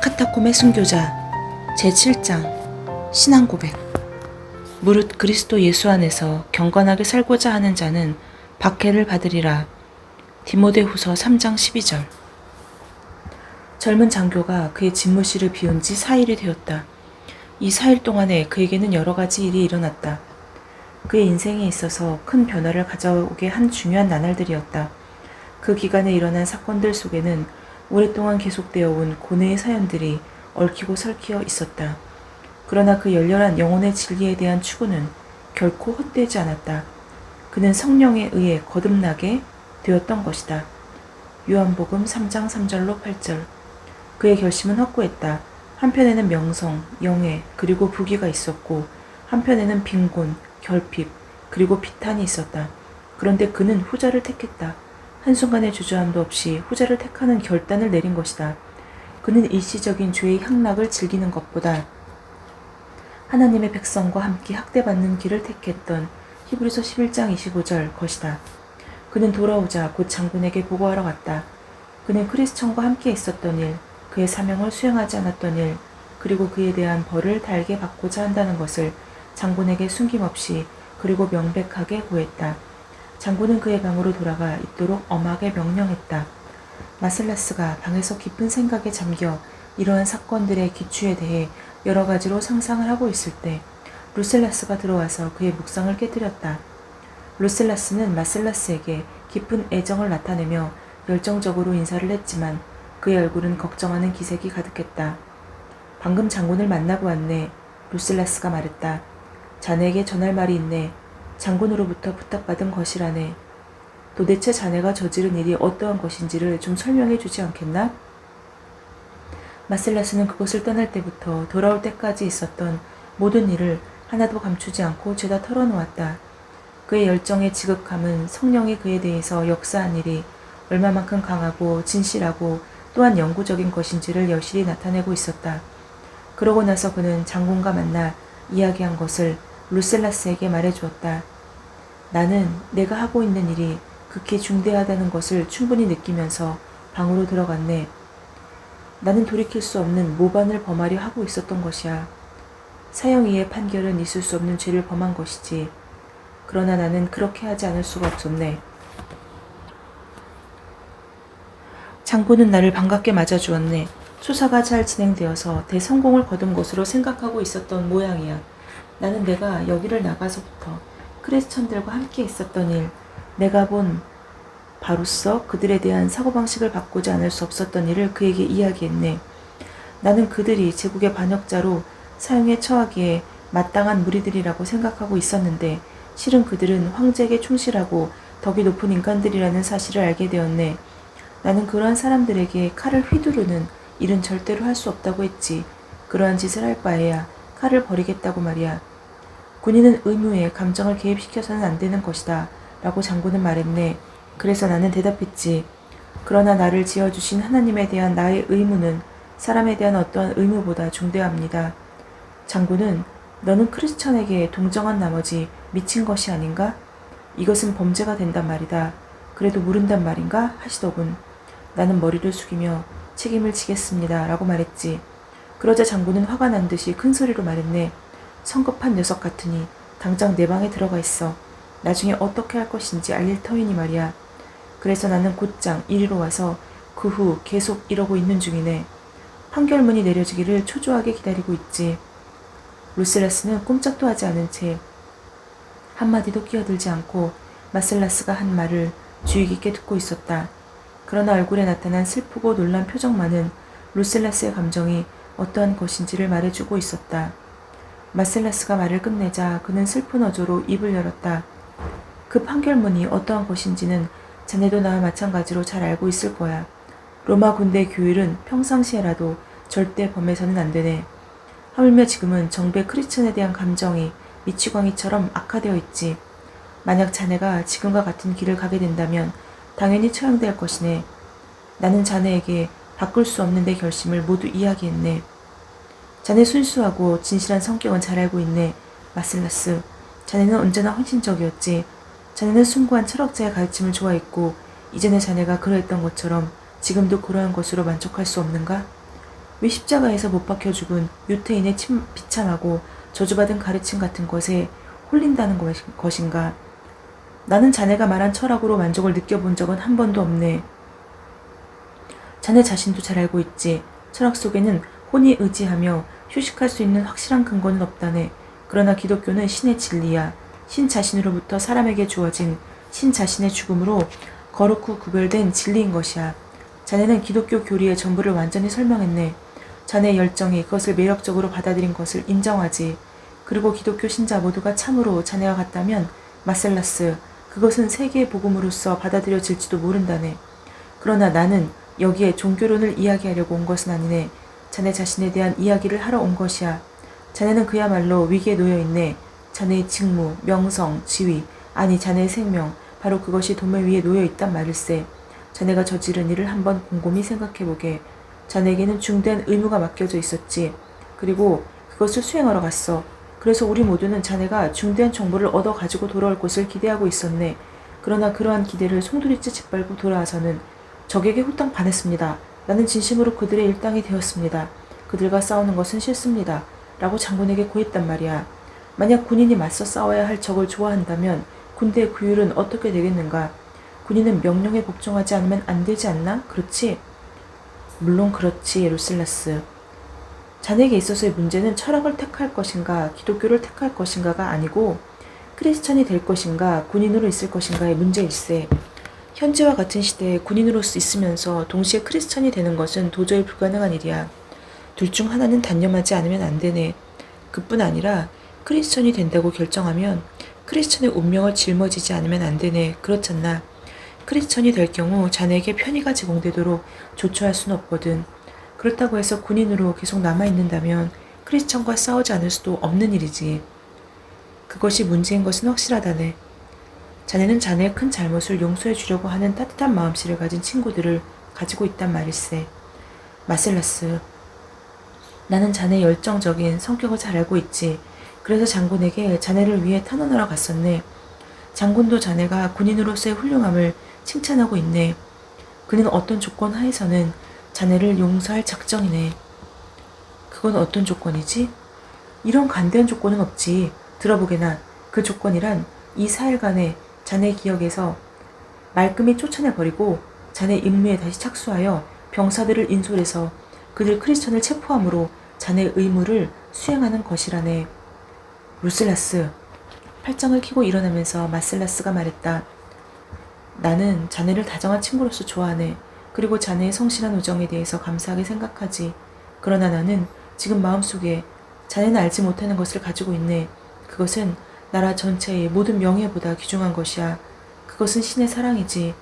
카타콤의 순교자 제7장 신앙고백. 무릇 그리스도 예수 안에서 경건하게 살고자 하는 자는 박해를 받으리라. 디모데후서 3장 12절. 젊은 장교가 그의 집무실을 비운 지 4일이 되었다. 이 4일 동안에 그에게는 여러 가지 일이 일어났다. 그의 인생에 있어서 큰 변화를 가져오게 한 중요한 나날들이었다. 그 기간에 일어난 사건들 속에는 오랫동안 계속되어 온 고뇌의 사연들이 얽히고 설키어 있었다. 그러나 그 열렬한 영혼의 진리에 대한 추구는 결코 헛되지 않았다. 그는 성령에 의해 거듭나게 되었던 것이다. 요한복음 3장 3절로 8절. 그의 결심은 확고했다. 한편에는 명성, 영예, 그리고 부귀가 있었고 한편에는 빈곤, 결핍, 그리고 비탄이 있었다. 그런데 그는 후자를 택했다. 한순간의 주저함도 없이 후자를 택하는 결단을 내린 것이다. 그는 일시적인 죄의 향락을 즐기는 것보다 하나님의 백성과 함께 학대받는 길을 택했던 히브리서 11장 25절 것이다. 그는 돌아오자 곧 장군에게 보고하러 갔다. 그는 크리스천과 함께 있었던 일, 그의 사명을 수행하지 않았던 일, 그리고 그에 대한 벌을 달게 받고자 한다는 것을 장군에게 숨김없이 그리고 명백하게 고했다. 장군은 그의 방으로 돌아가 있도록 엄하게 명령했다. 마슬라스가 방에서 깊은 생각에 잠겨 이러한 사건들의 기추에 대해 여러 가지로 상상을 하고 있을 때 루셀라스가 들어와서 그의 묵상을 깨뜨렸다. 루셀라스는 마슬라스에게 깊은 애정을 나타내며 열정적으로 인사를 했지만 그의 얼굴은 걱정하는 기색이 가득했다. 방금 장군을 만나고 왔네. 루셀라스가 말했다. 자네에게 전할 말이 있네. 장군으로부터 부탁받은 것이라네. 도대체 자네가 저지른 일이 어떠한 것인지를 좀 설명해 주지 않겠나? 마슬라스는 그곳을 떠날 때부터 돌아올 때까지 있었던 모든 일을 하나도 감추지 않고 죄다 털어놓았다. 그의 열정의 지극함은 성령이 그에 대해서 역사한 일이 얼마만큼 강하고 진실하고 또한 영구적인 것인지를 여실히 나타내고 있었다. 그러고 나서 그는 장군과 만나 이야기한 것을 루셀라스에게 말해주었다. 나는 내가 하고 있는 일이 극히 중대하다는 것을 충분히 느끼면서 방으로 들어갔네. 나는 돌이킬 수 없는 모반을 범하려 하고 있었던 것이야. 사형이의 판결은 있을 수 없는 죄를 범한 것이지. 그러나 나는 그렇게 하지 않을 수가 없었네. 장군은 나를 반갑게 맞아주었네. 수사가 잘 진행되어서 대성공을 거둔 것으로 생각하고 있었던 모양이야. 나는 내가 여기를 나가서부터 크리스천들과 함께 있었던 일, 내가 본 바로서 그들에 대한 사고방식을 바꾸지 않을 수 없었던 일을 그에게 이야기했네. 나는 그들이 제국의 반역자로 사형에 처하기에 마땅한 무리들이라고 생각하고 있었는데 실은 그들은 황제에게 충실하고 덕이 높은 인간들이라는 사실을 알게 되었네. 나는 그러한 사람들에게 칼을 휘두르는 일은 절대로 할 수 없다고 했지. 그러한 짓을 할 바에야 칼을 버리겠다고 말이야. 군인은 의무에 감정을 개입시켜서는 안 되는 것이다. 라고 장군은 말했네. 그래서 나는 대답했지. 그러나 나를 지어주신 하나님에 대한 나의 의무는 사람에 대한 어떠한 의무보다 중대합니다. 장군은 너는 크리스천에게 동정한 나머지 미친 것이 아닌가? 이것은 범죄가 된단 말이다. 그래도 모른단 말인가? 하시더군. 나는 머리를 숙이며 책임을 지겠습니다. 라고 말했지. 그러자 장군은 화가 난 듯이 큰 소리로 말했네. 성급한 녀석 같으니 당장 내 방에 들어가 있어. 나중에 어떻게 할 것인지 알릴 터이니 말이야. 그래서 나는 곧장 이리로 와서 그 후 계속 이러고 있는 중이네. 판결문이 내려지기를 초조하게 기다리고 있지. 루셀라스는 꼼짝도 하지 않은 채 한마디도 끼어들지 않고 마슬라스가 한 말을 주의 깊게 듣고 있었다. 그러나 얼굴에 나타난 슬프고 놀란 표정만은 루셀라스의 감정이 어떠한 것인지를 말해주고 있었다. 마슬라스가 말을 끝내자 그는 슬픈 어조로 입을 열었다. 그 판결문이 어떠한 것인지는 자네도 나와 마찬가지로 잘 알고 있을 거야. 로마 군대 교율은 평상시에라도 절대 범해서는 안 되네. 하물며 지금은 정배 크리스천에 대한 감정이 미치광이처럼 악화되어 있지. 만약 자네가 지금과 같은 길을 가게 된다면 당연히 처형될 것이네. 나는 자네에게 바꿀 수 없는 내 결심을 모두 이야기했네. 자네 순수하고 진실한 성격은 잘 알고 있네. 마슬라스, 자네는 언제나 헌신적이었지. 자네는 숭고한 철학자의 가르침을 좋아했고 이전에 자네가 그러했던 것처럼 지금도 그러한 것으로 만족할 수 없는가? 왜 십자가에서 못 박혀 죽은 유태인의 비참하고 저주받은 가르침 같은 것에 홀린다는 것인가? 나는 자네가 말한 철학으로 만족을 느껴본 적은 한 번도 없네. 자네 자신도 잘 알고 있지. 철학 속에는 혼이 의지하며 휴식할 수 있는 확실한 근거는 없다네. 그러나 기독교는 신의 진리야. 신 자신으로부터 사람에게 주어진 신 자신의 죽음으로 거룩 후 구별된 진리인 것이야. 자네는 기독교 교리의 전부를 완전히 설명했네. 자네의 열정이 그것을 매력적으로 받아들인 것을 인정하지. 그리고 기독교 신자 모두가 참으로 자네와 같다면 마셀라스, 그것은 세계의 복음으로서 받아들여질지도 모른다네. 그러나 나는 여기에 종교론을 이야기하려고 온 것은 아니네. 자네 자신에 대한 이야기를 하러 온 것이야. 자네는 그야말로 위기에 놓여있네. 자네의 직무, 명성, 지위, 아니 자네의 생명, 바로 그것이 도매 위에 놓여있단 말일세. 자네가 저지른 일을 한번 곰곰이 생각해보게. 자네에게는 중대한 의무가 맡겨져 있었지. 그리고 그것을 수행하러 갔어. 그래서 우리 모두는 자네가 중대한 정보를 얻어 가지고 돌아올 것을 기대하고 있었네. 그러나 그러한 기대를 송두리째 짓밟고 돌아와서는 적에게 홀딱 반했습니다. 나는 진심으로 그들의 일당이 되었습니다. 그들과 싸우는 것은 싫습니다. 라고 장군에게 고했단 말이야. 만약 군인이 맞서 싸워야 할 적을 좋아한다면 군대의 규율은 어떻게 되겠는가? 군인은 명령에 복종하지 않으면 안 되지 않나? 그렇지? 물론 그렇지, 루실라스. 자네에게 있어서의 문제는 철학을 택할 것인가, 기독교를 택할 것인가가 아니고 크리스천이 될 것인가, 군인으로 있을 것인가의 문제일세. 현재와 같은 시대에 군인으로 있으면서 동시에 크리스천이 되는 것은 도저히 불가능한 일이야. 둘 중 하나는 단념하지 않으면 안 되네. 그뿐 아니라 크리스천이 된다고 결정하면 크리스천의 운명을 짊어지지 않으면 안 되네. 그렇잖나. 크리스천이 될 경우 자네에게 편의가 제공되도록 조처할 수는 없거든. 그렇다고 해서 군인으로 계속 남아있는다면 크리스천과 싸우지 않을 수도 없는 일이지. 그것이 문제인 것은 확실하다네. 자네는 자네의 큰 잘못을 용서해 주려고 하는 따뜻한 마음씨를 가진 친구들을 가지고 있단 말일세. 마셀라스, 나는 자네의 열정적인 성격을 잘 알고 있지. 그래서 장군에게 자네를 위해 탄원하러 갔었네. 장군도 자네가 군인으로서의 훌륭함을 칭찬하고 있네. 그는 어떤 조건 하에서는 자네를 용서할 작정이네. 그건 어떤 조건이지? 이런 간대한 조건은 없지. 들어보게나. 그 조건이란 이 4일간의 자네 기억에서 말끔히 쫓아내버리고 자네 임무에 다시 착수하여 병사들을 인솔해서 그들 크리스천을 체포함으로 자네의 의무를 수행하는 것이라네. 루실라스. 팔짱을 끼고 일어나면서 마셀라스가 말했다. 나는 자네를 다정한 친구로서 좋아하네. 그리고 자네의 성실한 우정에 대해서 감사하게 생각하지. 그러나 나는 지금 마음속에 자네는 알지 못하는 것을 가지고 있네. 그것은 나라 전체의 모든 명예보다 귀중한 것이야. 그것은 신의 사랑이지.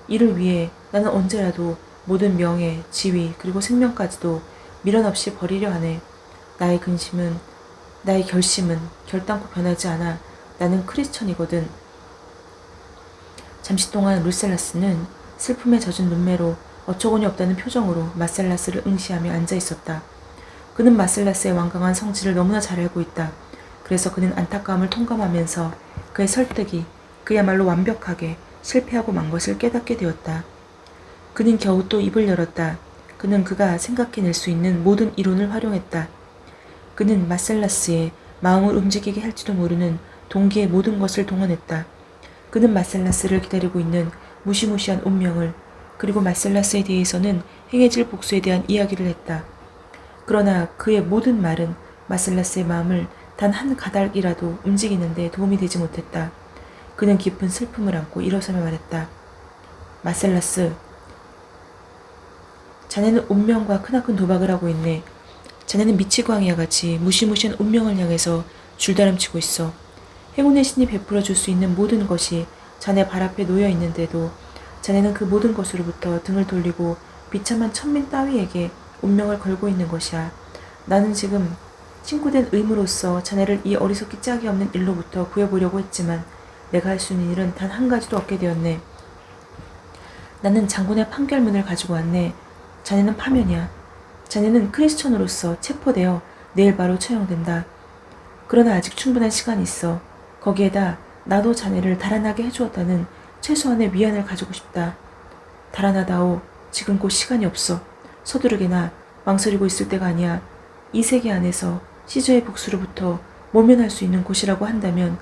이를 위해 나는 언제라도 모든 명예, 지위, 그리고 생명까지도 미련 없이 버리려 하네. 나의 근심은, 나의 결심은 결단코 변하지 않아. 나는 크리스천이거든. 잠시 동안 루셀라스는 슬픔에 젖은 눈매로 어처구니 없다는 표정으로 마셀라스를 응시하며 앉아 있었다. 그는 마셀라스의 완강한 성질을 너무나 잘 알고 있다. 그래서 그는 안타까움을 통감하면서 그의 설득이 그야말로 완벽하게 실패하고 만 것을 깨닫게 되었다. 그는 겨우 또 입을 열었다. 그는 그가 생각해낼 수 있는 모든 이론을 활용했다. 그는 마셀라스의 마음을 움직이게 할지도 모르는 동기의 모든 것을 동원했다. 그는 마셀라스를 기다리고 있는 무시무시한 운명을, 그리고 마셀라스에 대해서는 행해질 복수에 대한 이야기를 했다. 그러나 그의 모든 말은 마셀라스의 마음을 단 한 가닥이라도 움직이는데 도움이 되지 못했다. 그는 깊은 슬픔을 안고 일어서며 말했다. 마셀라스, 자네는 운명과 크나큰 도박을 하고 있네. 자네는 미치광이와 같이 무시무시한 운명을 향해서 줄다름치고 있어. 행운의 신이 베풀어 줄 수 있는 모든 것이 자네 발 앞에 놓여 있는데도 자네는 그 모든 것으로부터 등을 돌리고 비참한 천민 따위에게 운명을 걸고 있는 것이야. 나는 지금 친구된 의무로서 자네를 이 어리석기 짝이 없는 일로부터 구해보려고 했지만 내가 할 수 있는 일은 단 한 가지도 없게 되었네. 나는 장군의 판결문을 가지고 왔네. 자네는 파면이야. 자네는 크리스천으로서 체포되어 내일 바로 처형된다. 그러나 아직 충분한 시간이 있어. 거기에다 나도 자네를 달아나게 해주었다는 최소한의 위안을 가지고 싶다. 달아나다오. 지금 곧 시간이 없어. 서두르게나 망설이고 있을 때가 아니야. 이 세계 안에서 시저의 복수로부터 모면할 수 있는 곳이라고 한다면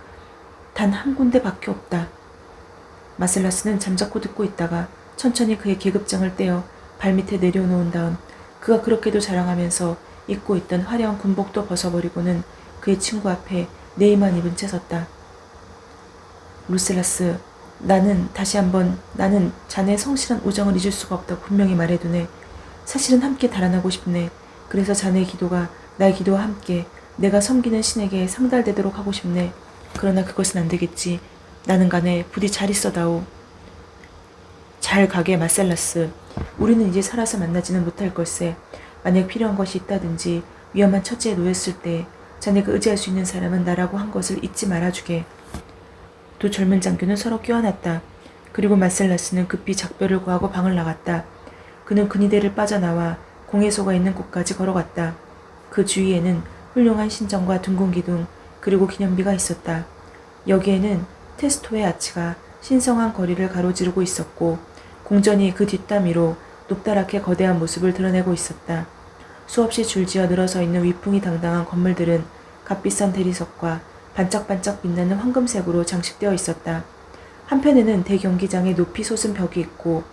단 한 군데밖에 없다. 마셀라스는 잠자코 듣고 있다가 천천히 그의 계급장을 떼어 발밑에 내려놓은 다음 그가 그렇게도 자랑하면서 입고 있던 화려한 군복도 벗어버리고는 그의 친구 앞에 네이만 입은 채 섰다. 루셀라스, 다시 한번 나는 자네의 성실한 우정을 잊을 수가 없다고 분명히 말해두네. 사실은 함께 달아나고 싶네. 그래서 자네의 기도가 나의 기도와 함께 내가 섬기는 신에게 상달되도록 하고 싶네. 그러나 그것은 안 되겠지. 나는 간에 부디 잘 있어다오. 잘 가게 마셀라스. 우리는 이제 살아서 만나지는 못할 걸세. 만약 필요한 것이 있다든지 위험한 처지에 놓였을 때 자네가 의지할 수 있는 사람은 나라고 한 것을 잊지 말아주게. 두 젊은 장교는 서로 껴안았다. 그리고 마셀라스는 급히 작별을 구하고 방을 나갔다. 그는 근위대를 빠져나와 공회소가 있는 곳까지 걸어갔다. 그 주위에는 훌륭한 신전과 둥근 기둥 그리고 기념비가 있었다. 여기에는 테스토의 아치가 신성한 거리를 가로지르고 있었고 공전이 그 뒷담위로 높다랗게 거대한 모습을 드러내고 있었다. 수없이 줄지어 늘어서 있는 위풍이 당당한 건물들은 값비싼 대리석과 반짝반짝 빛나는 황금색으로 장식되어 있었다. 한편에는 대경기장에 높이 솟은 벽이 있고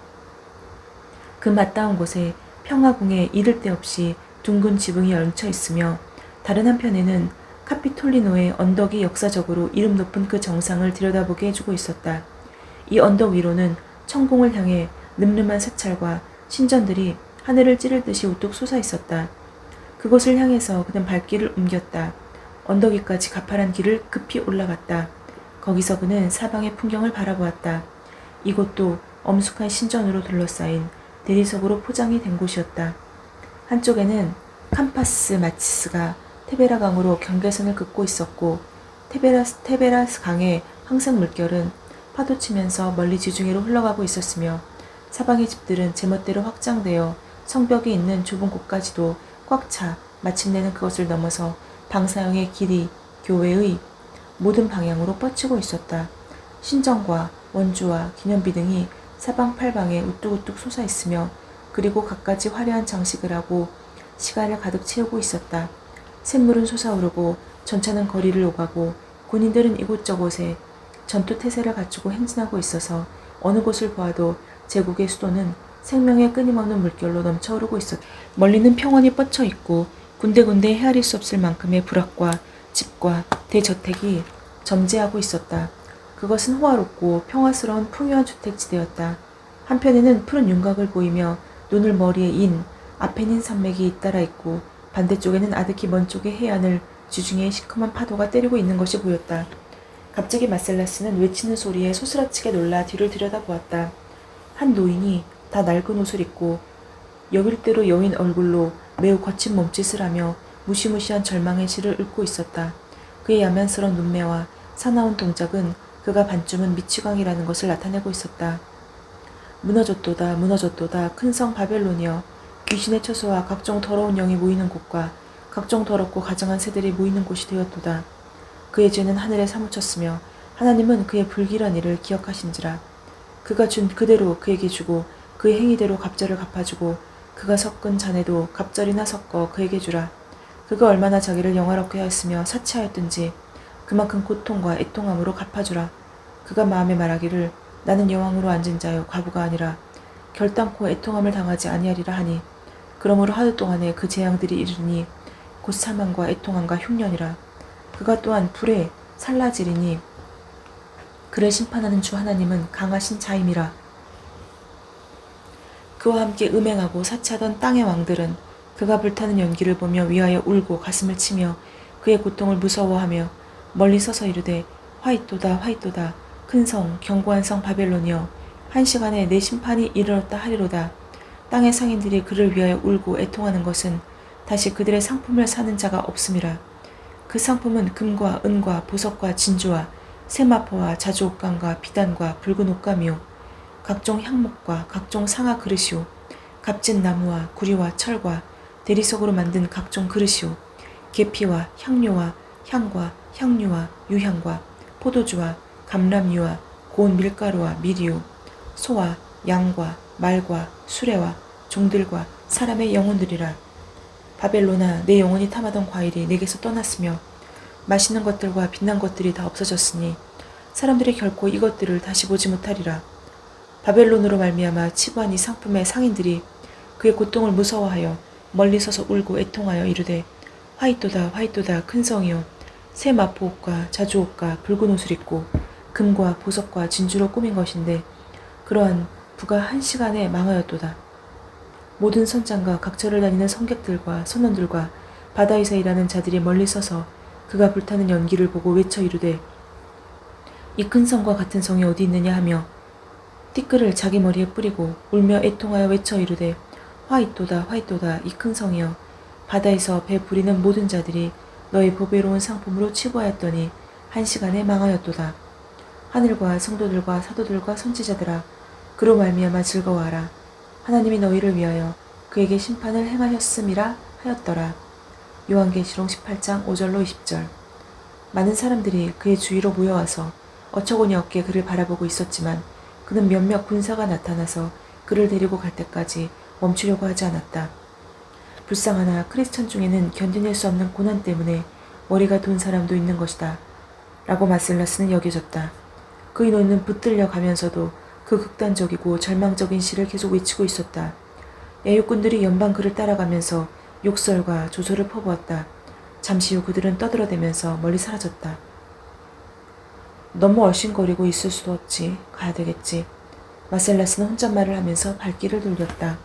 그 맞닿은 곳에 평화궁에 이를 데 없이 둥근 지붕이 얹혀 있으며 다른 한편에는 카피톨리노의 언덕이 역사적으로 이름 높은 그 정상을 들여다보게 해주고 있었다. 이 언덕 위로는 천공을 향해 늠름한 사찰과 신전들이 하늘을 찌를 듯이 우뚝 솟아 있었다. 그곳을 향해서 그는 발길을 옮겼다. 언덕 위까지 가파른 길을 급히 올라갔다. 거기서 그는 사방의 풍경을 바라보았다. 이곳도 엄숙한 신전으로 둘러싸인 대리석으로 포장이 된 곳이었다. 한쪽에는 캄파스 마치스가 테베라 강으로 경계선을 긋고 있었고 테베라스 강의 황색 물결은 파도치면서 멀리 지중해로 흘러가고 있었으며 사방의 집들은 제멋대로 확장되어 성벽이 있는 좁은 곳까지도 꽉 차 마침내는 그것을 넘어서 방사형의 길이 교회의 모든 방향으로 뻗치고 있었다. 신전과 원주와 기념비 등이 사방팔방에 우뚝우뚝 솟아 있으며 그리고 갖가지 화려한 장식을 하고 시간을 가득 채우고 있었다. 샘물은 솟아오르고 전차는 거리를 오가고 군인들은 이곳저곳에 전투 태세를 갖추고 행진하고 있어서 어느 곳을 보아도 제국의 수도는 생명의 끊임없는 물결로 넘쳐오르고 있었다. 멀리는 평원이 뻗쳐 있고 군데군데 헤아릴 수 없을 만큼의 부락과 집과 대저택이 점재하고 있었다. 그것은 호화롭고 평화스러운 풍요한 주택지대였다. 한편에는 푸른 윤곽을 보이며 눈을 머리에 인 아페닌 산맥이 잇따라 있고 반대쪽에는 아득히 먼 쪽의 해안을 지중해의 시커먼 파도가 때리고 있는 것이 보였다. 갑자기 마셀라스는 외치는 소리에 소스라치게 놀라 뒤를 들여다보았다. 한 노인이 다 낡은 옷을 입고 여길 대로 여인 얼굴로 매우 거친 몸짓을 하며 무시무시한 절망의 시를 읊고 있었다. 그의 야만스러운 눈매와 사나운 동작은 그가 반쯤은 미치광이라는 것을 나타내고 있었다. 무너졌도다 무너졌도다 큰 성 바벨론이여, 귀신의 처소와 각종 더러운 영이 모이는 곳과 각종 더럽고 가증한 새들이 모이는 곳이 되었도다. 그의 죄는 하늘에 사무쳤으며 하나님은 그의 불길한 일을 기억하신지라. 그가 준 그대로 그에게 주고 그의 행위대로 갑절을 갚아주고 그가 섞은 잔에도 갑절이나 섞어 그에게 주라. 그가 얼마나 자기를 영화롭게 하였으며 사치하였든지 그만큼 고통과 애통함으로 갚아주라. 그가 마음에 말하기를 나는 여왕으로 앉은 자여 과부가 아니라 결단코 애통함을 당하지 아니하리라 하니, 그러므로 하루 동안에 그 재앙들이 이르니 곧 사망과 애통함과 흉년이라. 그가 또한 불에 살라지리니 그를 심판하는 주 하나님은 강하신 자임이라. 그와 함께 음행하고 사치하던 땅의 왕들은 그가 불타는 연기를 보며 위하여 울고 가슴을 치며 그의 고통을 무서워하며 멀리 서서 이르되 화이또다 화이또다 큰 성 견고한 성 바벨론이여, 한 시간에 내 심판이 이르렀다 하리로다. 땅의 상인들이 그를 위하여 울고 애통하는 것은 다시 그들의 상품을 사는 자가 없음이라. 그 상품은 금과 은과 보석과 진주와 세마포와 자주옥감과 비단과 붉은 옷감이요, 각종 향목과 각종 상아 그릇이요, 값진 나무와 구리와 철과 대리석으로 만든 각종 그릇이요, 계피와 향료와 향과 향유와 유향과 포도주와 감람유와 고운 밀가루와 미리우, 소와 양과 말과 수레와 종들과 사람의 영혼들이라. 바벨론아, 내 영혼이 탐하던 과일이 내게서 떠났으며 맛있는 것들과 빛난 것들이 다 없어졌으니 사람들이 결코 이것들을 다시 보지 못하리라. 바벨론으로 말미암아 치부한 이 상품의 상인들이 그의 고통을 무서워하여 멀리 서서 울고 애통하여 이르되 화이또다 화이또다 큰 성이요 새 마포옷과 자주옷과 붉은 옷을 입고 금과 보석과 진주로 꾸민 것인데 그러한 부가 한 시간에 망하였도다. 모든 선장과 각처를 다니는 성객들과 선원들과 바다에서 일하는 자들이 멀리 서서 그가 불타는 연기를 보고 외쳐 이르되 이 큰 성과 같은 성이 어디 있느냐 하며 띠끌을 자기 머리에 뿌리고 울며 애통하여 외쳐 이르되 화이또다 화이또다 이 큰 성이여 바다에서 배 부리는 모든 자들이 너의 보배로운 상품으로 치부하였더니 한 시간에 망하였도다. 하늘과 성도들과 사도들과 선지자들아 그로 말미암아 즐거워하라. 하나님이 너희를 위하여 그에게 심판을 행하였음이라 하였더라. 요한계시록 18장 5절로 20절. 많은 사람들이 그의 주위로 모여와서 어처구니 없게 그를 바라보고 있었지만 그는 몇몇 군사가 나타나서 그를 데리고 갈 때까지 멈추려고 하지 않았다. 불쌍하나 크리스천 중에는 견뎌낼 수 없는 고난 때문에 머리가 돈 사람도 있는 것이다. 라고 마셀라스는 여겨졌다. 그 인원은 붙들려 가면서도 그 극단적이고 절망적인 시를 계속 외치고 있었다. 야육꾼들이 연방 그를 따라가면서 욕설과 조소를 퍼부었다. 잠시 후 그들은 떠들어대면서 멀리 사라졌다. 너무 얼씬거리고 있을 수도 없지. 가야 되겠지. 마셀라스는 혼잣말을 하면서 발길을 돌렸다.